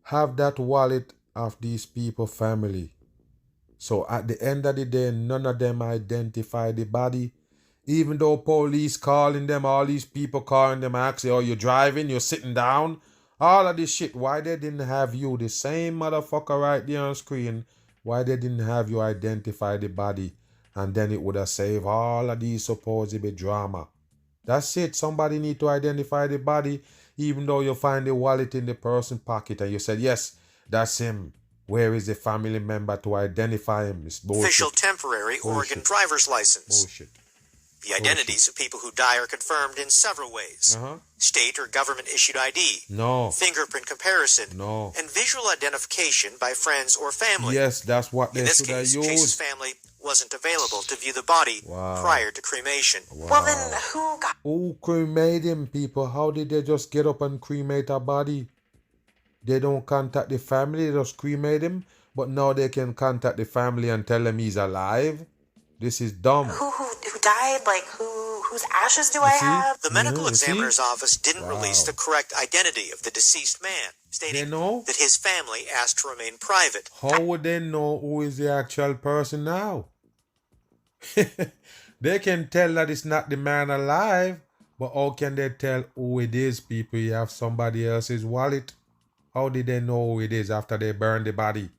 have that wallet of these people family. So at the end of the day, none of them identify the body. Even though police calling them, all these people calling them, asking, "Oh, you're driving, you're sitting down," all of this shit. Why they didn't have you, the same motherfucker right there on screen, why they didn't have you identify the body? And then it would have saved all of these supposed drama. That's it. Somebody need to identify the body, even though you find the wallet in the person's pocket and you said, "Yes, that's him." Where is the family member to identify him? It's bullshit. Official temporary Oregon driver's license. Bullshit. The identities of people who die are confirmed in several ways. State or government-issued ID. No. Fingerprint comparison. No. And visual identification by friends or family. Yes, that's what they should have used. In this case, Chase's family wasn't available to view the body prior to cremation. Well, then who cremated him, people? How did they just get up and cremate a body? They don't contact the family, they just cremate him, but now they can contact the family and tell them he's alive? This is dumb. Who died? Like, whose ashes do I have? The medical examiner's office didn't release the correct identity of the deceased man, stating that his family asked to remain private. How would they know who is the actual person now? They can tell that it's not the man alive, but how can they tell who it is, people? You have somebody else's wallet. How did they know who it is after they burned the body?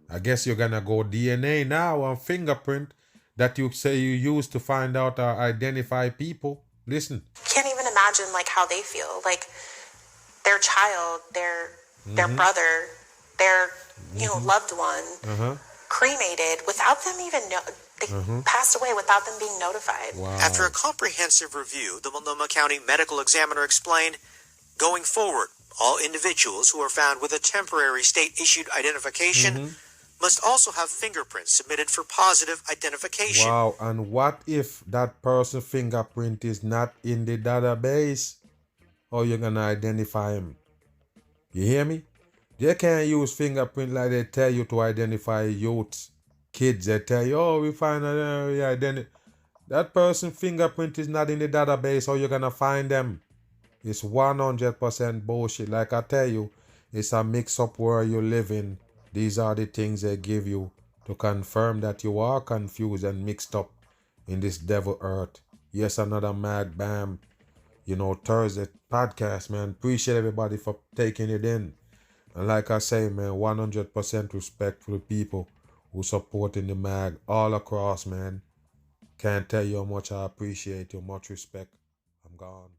I guess you're gonna go DNA now and fingerprint that you say you used to find out or identify people. Listen. Can't even imagine like how they feel. Like their child, their brother, their loved one cremated without them even know. They passed away without them being notified. Wow. After a comprehensive review, the Multnomah County medical examiner explained, going forward, all individuals who are found with a temporary state-issued identification must also have fingerprints submitted for positive identification. Wow, and what if that person's fingerprint is not in the database? How you gonna identify him? You hear me? They can't use fingerprint like they tell you to identify youths, kids. They tell you, oh, we find that person's fingerprint is not in the database. How you gonna find them? It's 100% bullshit. Like I tell you, it's a mix-up where you live in. These are the things they give you to confirm that you are confused and mixed up in this devil earth. Yes, another Mag Bam, Thursday podcast, man. Appreciate everybody for taking it in. And like I say, man, 100% respect for the people who supporting the Mag all across, man. Can't tell you how much I appreciate you. Much respect. I'm gone.